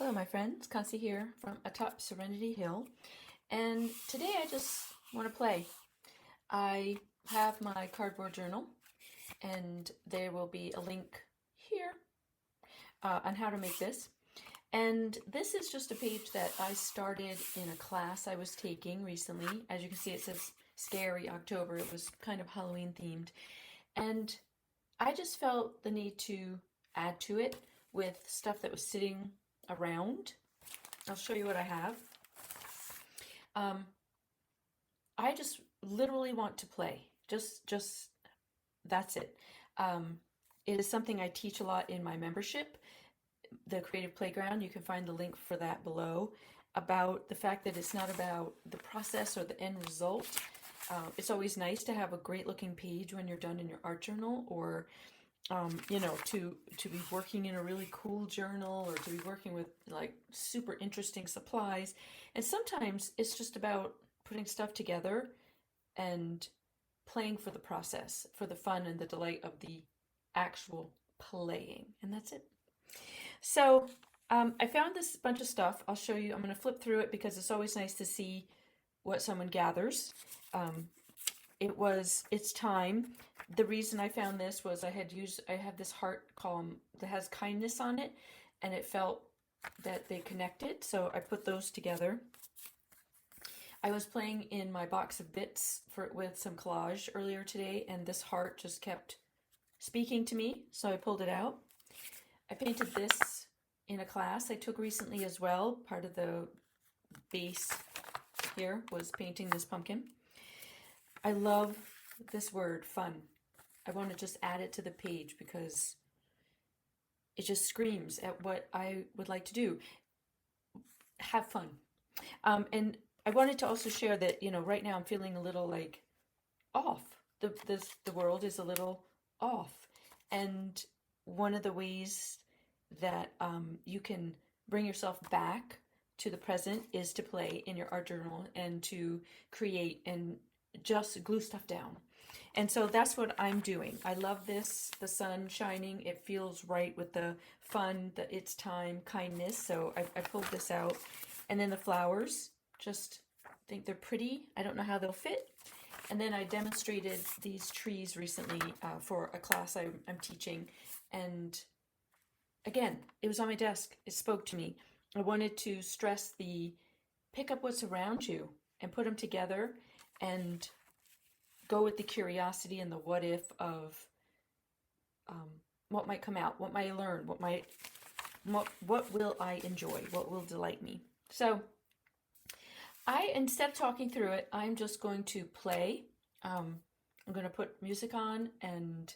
Hello, my friends. Concy here from atop Serenity Hill, and today I just want to play. I have my cardboard journal, and there will be a link here on how to make this. And this is just a page that I started in a class I was taking recently. As you can see, it says Scary October. It was kind of Halloween themed, and I just felt the need to add to it with stuff that was sitting around. I'll show you what I have. I just literally want to play. Just that's it. It is something I teach a lot in my membership, the Creative Playground. You can find the link for that below, about the fact that it's not about the process or the end result. It's always nice to have a great looking page when you're done in your art journal, or to be working in a really cool journal, or to be working with like super interesting supplies. And sometimes it's just about putting stuff together and playing for the process, for the fun and the delight of the actual playing. And that's it. So I found this bunch of stuff. I'll show you. I'm going to flip through it because it's always nice to see what someone gathers. It's time. The reason I found this was I have this heart column that has kindness on it, and it felt that they connected, so I put those together. I was playing in my box of bits with some collage earlier today, and this heart just kept speaking to me, so I pulled it out. I painted this in a class I took recently as well. Part of the base here was painting this pumpkin. I love this word, fun. I want to just add it to the page because it just screams at what I would like to do. Have fun. And I wanted to also share that, right now I'm feeling a little like off. The world is a little off. And one of the ways that you can bring yourself back to the present is to play in your art journal and to create and just glue stuff down. And so that's what I'm doing. I love this, the sun shining. It feels right with the fun, the it's time, kindness. So I pulled this out. And then the flowers, just think they're pretty. I don't know how they'll fit. And then I demonstrated these trees recently for a class I'm teaching. And again, it was on my desk. It spoke to me. I wanted to stress pick up what's around you and put them together, and go with the curiosity and the what if of what might come out, what might I learn, what will I enjoy, what will delight me. So instead of talking through it, I'm just going to play. I'm going to put music on and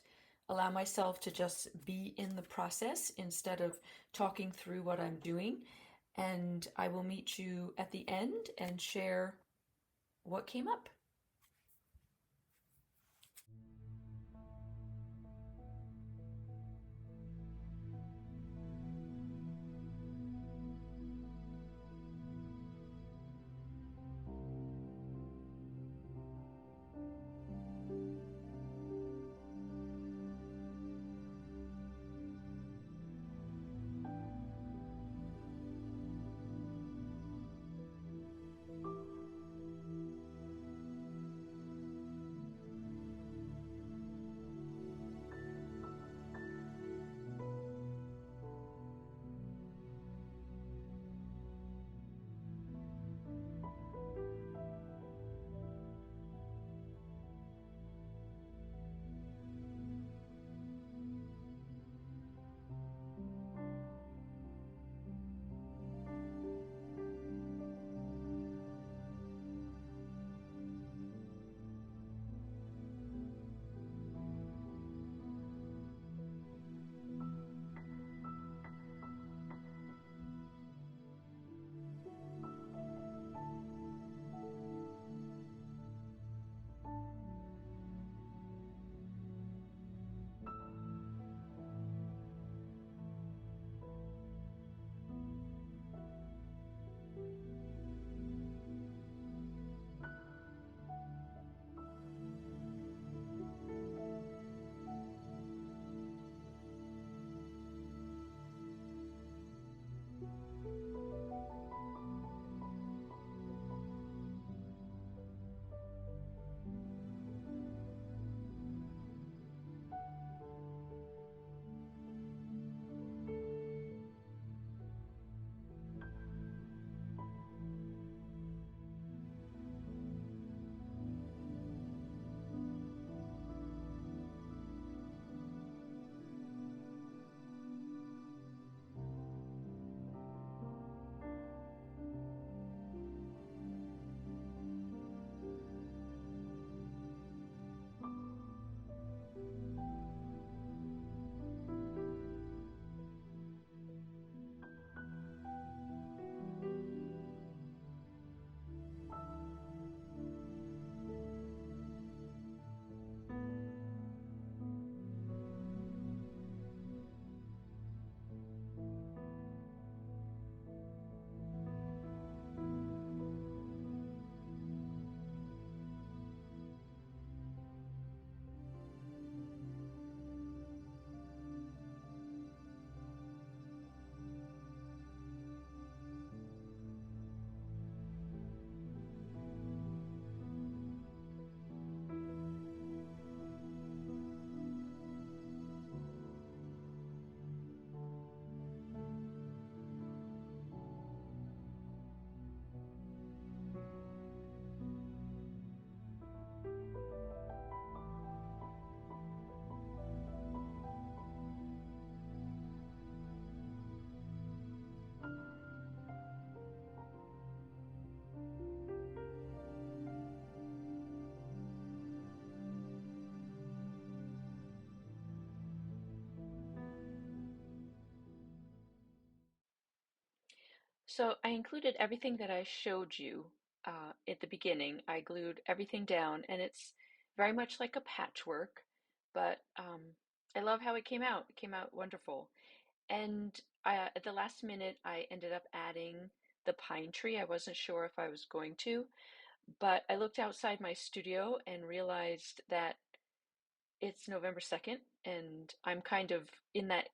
allow myself to just be in the process instead of talking through what I'm doing. And I will meet you at the end and share what came up. So I included everything that I showed you at the beginning. I glued everything down, and it's very much like a patchwork, but I love how it came out. It came out wonderful. And at the last minute, I ended up adding the pine tree. I wasn't sure if I was going to, but I looked outside my studio and realized that it's November 2nd, and I'm kind of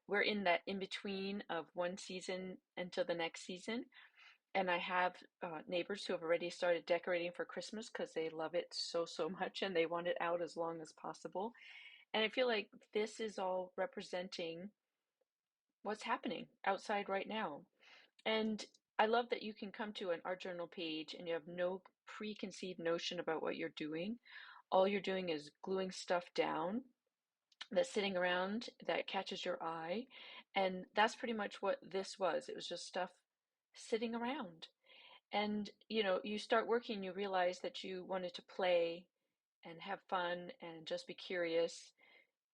we're in that in between of one season until the next season. And I have neighbors who have already started decorating for Christmas because they love it so, so much and they want it out as long as possible. And I feel like this is all representing what's happening outside right now. And I love that you can come to an art journal page and you have no preconceived notion about what you're doing. All you're doing is gluing stuff down that's sitting around that catches your eye. And that's pretty much what this was. It was just stuff sitting around. And you start working, you realize that you wanted to play and have fun and just be curious,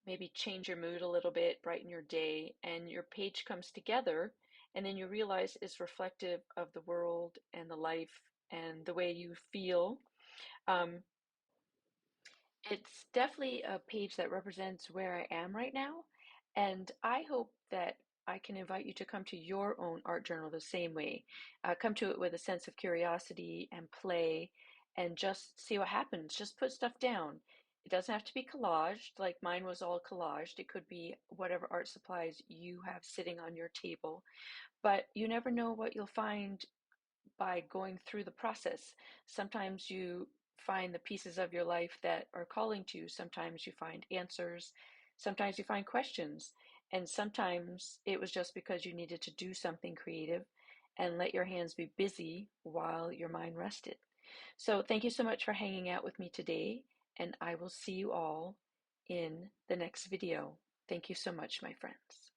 maybe change your mood a little bit, brighten your day, and your page comes together. And then you realize it's reflective of the world and the life and the way you feel. Um, it's definitely a page that represents where I am right now, and I hope that I can invite you to come to your own art journal the same way. Come to it with a sense of curiosity and play, and just see what happens. Just put stuff down. It doesn't have to be collaged, like mine was all collaged. It could be whatever art supplies you have sitting on your table, but you never know what you'll find by going through the process. Sometimes you find the pieces of your life that are calling to you. Sometimes you find answers. Sometimes you find questions. And sometimes it was just because you needed to do something creative and let your hands be busy while your mind rested. So thank you so much for hanging out with me today, and I will see you all in the next video. Thank you so much, my friends.